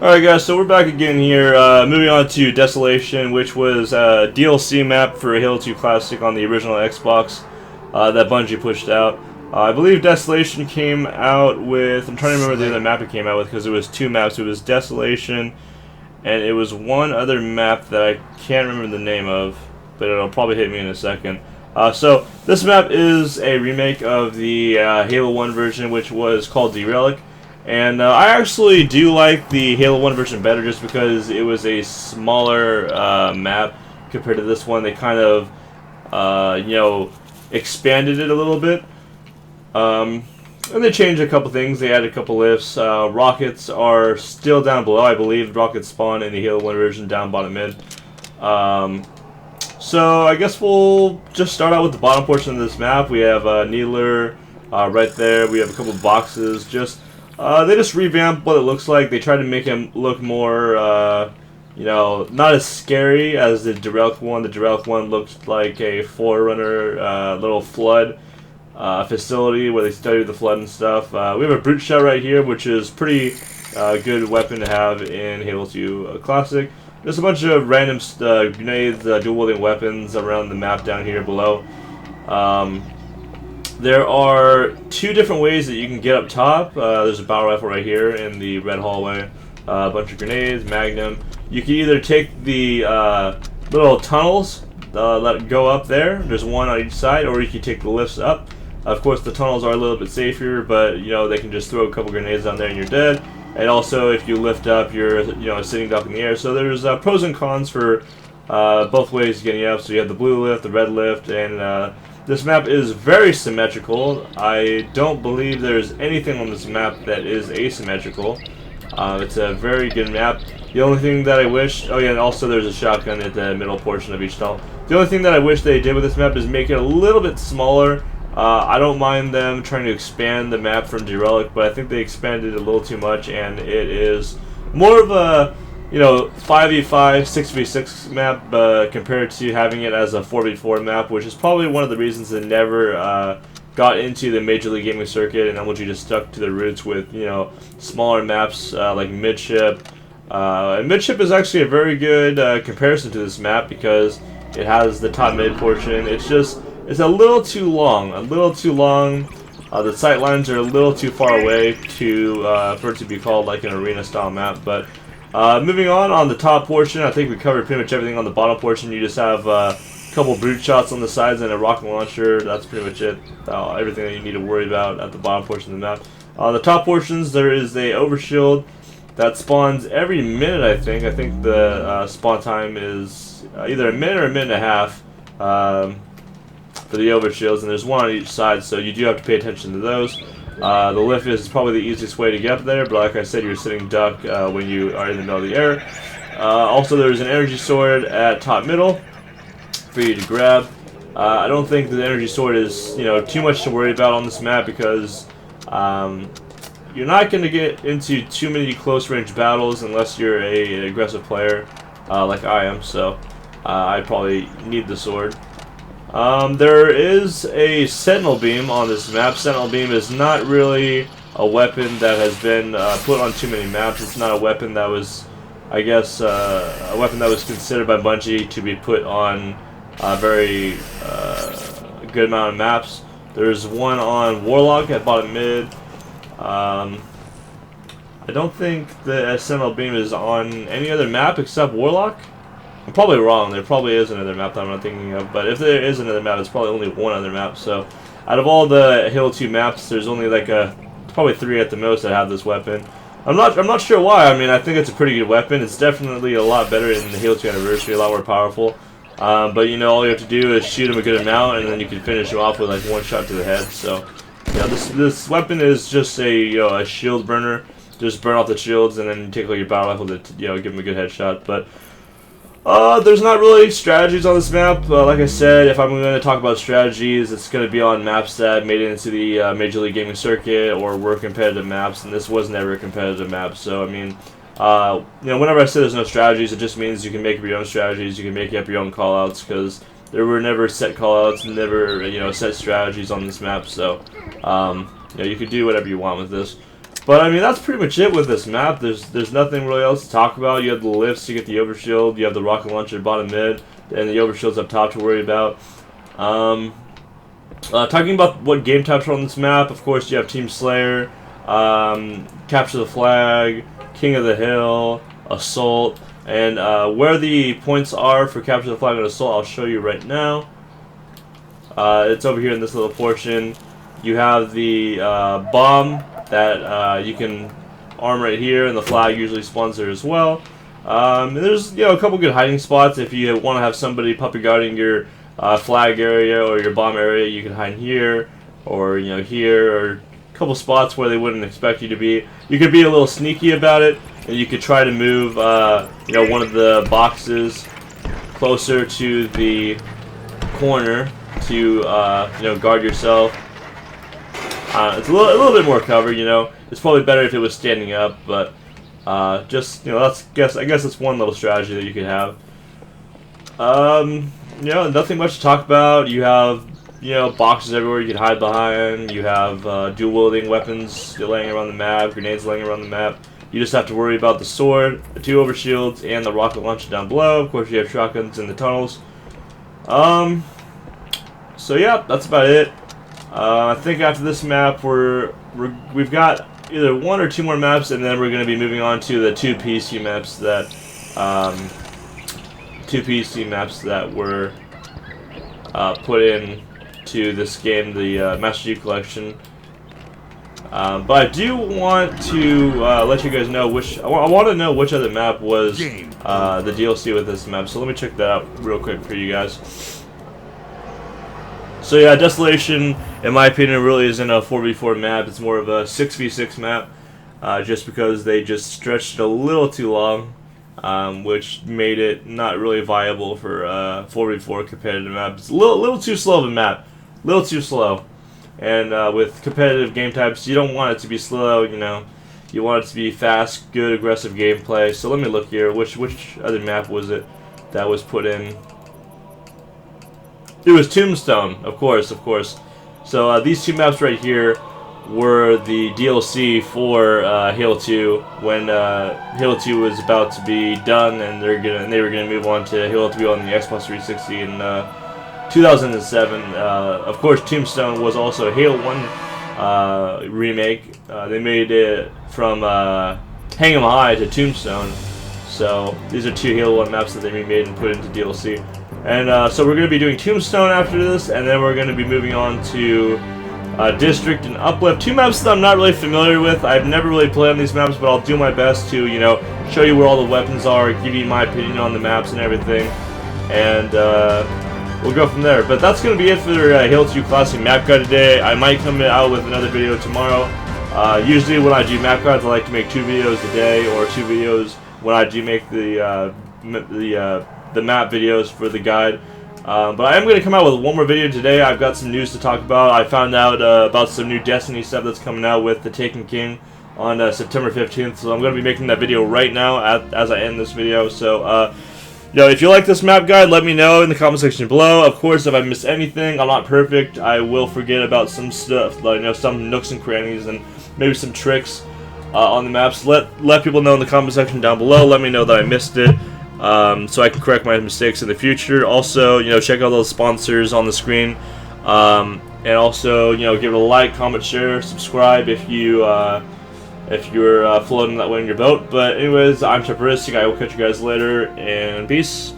Alright guys, so we're back again here, moving on to Desolation, which was a DLC map for Halo 2 Classic on the original Xbox that Bungie pushed out. I believe Desolation came out with, I'm trying to remember the other map it came out with because it was two maps. It was Desolation and it was one other map that I can't remember the name of, but it'll probably hit me in a second. So this map is a remake of the Halo 1 version, which was called Derelic. And I actually do like the Halo 1 version better just because it was a smaller map compared to this one. They kind of, expanded it a little bit. And they changed a couple things. They added a couple lifts. Rockets are still down below. I believe rockets spawn in the Halo 1 version down bottom mid. So I guess we'll just start out with the bottom portion of this map. We have Needler right there. We have a couple boxes. They just revamped what it looks like. They tried to make him look more, not as scary as the Derelic one. The Derelic one looked like a Forerunner little flood facility where they studied the flood and stuff. We have a Brute Shot right here, which is pretty good weapon to have in Halo 2 Classic. There's a bunch of random grenades, dual-wielding weapons around the map down here below. There are two different ways that you can get up top. There's a battle rifle right here in the red hallway. A bunch of grenades, Magnum. You can either take the little tunnels that go up there. There's one on each side, or you can take the lifts up. Of course, the tunnels are a little bit safer, but they can just throw a couple grenades down there and you're dead. And also, if you lift up, you're sitting up in the air. So there's pros and cons for both ways of getting up. So you have the blue lift, the red lift, and this map is very symmetrical. I don't believe there's anything on this map that is asymmetrical. It's a very good map. The only thing that I wish... Oh yeah, and also there's a shotgun at the middle portion of each tunnel. The only thing that I wish they did with this map is make it a little bit smaller. I don't mind them trying to expand the map from Derelic, but I think they expanded it a little too much, and it is more of a 5v5, 6v6 map compared to having it as a 4v4 map, which is probably one of the reasons they never got into the Major League Gaming circuit, and LG just stuck to their roots with smaller maps like Midship. And Midship is actually a very good comparison to this map because it has the top mid portion. It's a little too long, the sight lines are a little too far away for it to be called like an arena style map, but moving on the top portion, I think we covered pretty much everything. On the bottom portion, you just have a couple brute shots on the sides and a rocket launcher. That's pretty much it. Everything that you need to worry about at the bottom portion of the map. On the top portions, there is a overshield that spawns every minute, I think. I think the spawn time is either a minute or a minute and a half for the overshields, and there's one on each side, so you do have to pay attention to those. The lift is probably the easiest way to get up there, but like I said, you're sitting duck when you are in the middle of the air. Also, there's an energy sword at top middle for you to grab. I don't think the energy sword is too much to worry about on this map because you're not going to get into too many close range battles unless you're an aggressive player like I am. So I probably need the sword. There is a Sentinel Beam on this map. Sentinel Beam is not really a weapon that has been put on too many maps. It's not a weapon that was, I guess, a weapon that was considered by Bungie to be put on a very good amount of maps. There's one on Warlock at bottom mid. I don't think the Sentinel Beam is on any other map except Warlock. I'm probably wrong. There probably is another map that I'm not thinking of, but if there is another map, it's probably only one other map. So, out of all the Halo 2 maps, there's only like probably 3 at the most that have this weapon. I'm not sure why. I mean, I think it's a pretty good weapon. It's definitely a lot better in the Halo 2 Anniversary, a lot more powerful. But all you have to do is shoot him a good amount, and then you can finish him off with like one shot to the head. So, this weapon is just a shield burner. Just burn off the shields, and then take like your battle rifle to give him a good headshot. But there's not really strategies on this map. Like I said, if I'm going to talk about strategies, it's going to be on maps that made it into the Major League Gaming circuit or were competitive maps, and this was never a competitive map. So, I mean, whenever I say there's no strategies, it just means you can make up your own strategies, you can make up your own callouts, because there were never set callouts, never, set strategies on this map. So, you could do whatever you want with this. But I mean, that's pretty much it with this map. There's nothing really else to talk about. You have the lifts, you get the overshield, you have the rocket launcher bottom mid, and the overshield's up top to worry about. Talking about what game types are on this map, of course you have Team Slayer, Capture the Flag, King of the Hill, Assault, and where the points are for Capture the Flag and Assault, I'll show you right now. It's over here in this little portion. You have the bomb that you can arm right here, and the flag usually spawns there as well. And there's a couple good hiding spots if you want to have somebody puppy guarding your flag area or your bomb area. You can hide here, or here, or a couple spots where they wouldn't expect you to be. You could be a little sneaky about it, and you could try to move one of the boxes closer to the corner to guard yourself. It's a little bit more cover, It's probably better if it was standing up, but just I guess that's one little strategy that you could have. Nothing much to talk about. You have boxes everywhere you can hide behind. You have dual wielding weapons laying around the map, grenades laying around the map. You just have to worry about the sword, the 2 overshields, and the rocket launcher down below. Of course, you have shotguns in the tunnels. So yeah, that's about it. I think after this map, we've got either 1 or 2 more maps, and then we're going to be moving on to the 2 PC maps that were put in to this game, the Master Chief Collection. But I do want to let you guys know I want to know which other map was the DLC with this map. So let me check that out real quick for you guys. So yeah, Desolation, in my opinion, really isn't a 4v4 map. It's more of a 6v6 map, just because they just stretched it a little too long, which made it not really viable for 4v4 competitive map. It's a little too slow of a map, a little too slow. And with competitive game types, you don't want it to be slow. You want it to be fast, good, aggressive gameplay. So let me look here. Which other map was it that was put in? It was Tombstone, of course. So these 2 maps right here were the DLC for Halo 2 when Halo 2 was about to be done, and they were gonna move on to Halo 3 on the Xbox 360 in 2007. Of course, Tombstone was also a Halo 1 remake. They made it from Hang 'em High to Tombstone. So these are 2 Halo 1 maps that they remade and put into DLC. And so we're going to be doing Tombstone after this, and then we're going to be moving on to District and Uplift. 2 maps that I'm not really familiar with. I've never really played on these maps, but I'll do my best to, show you where all the weapons are, give you my opinion on the maps and everything, and we'll go from there. But that's going to be it for Halo 2 Classic Map Guide today. I might come out with another video tomorrow. Usually when I do map guides, I like to make 2 videos a day, or 2 videos when I do make the map videos for the guide. But I am going to come out with one more video today. I've got some news to talk about. I found out about some new Destiny stuff that's coming out with the Taken King on September 15th. So I'm going to be making that video right now as I end this video. So, if you like this map guide, let me know in the comment section below. Of course, if I miss anything, I'm not perfect. I will forget about some stuff, like, some nooks and crannies and maybe some tricks on the maps. Let people know in the comment section down below. Let me know that I missed it. So I can correct my mistakes in the future. Also, check out those sponsors on the screen, and also, give it a like, comment, share, subscribe if you're floating that way in your boat. But anyways, I'm Shepardistic. I will catch you guys later, and peace.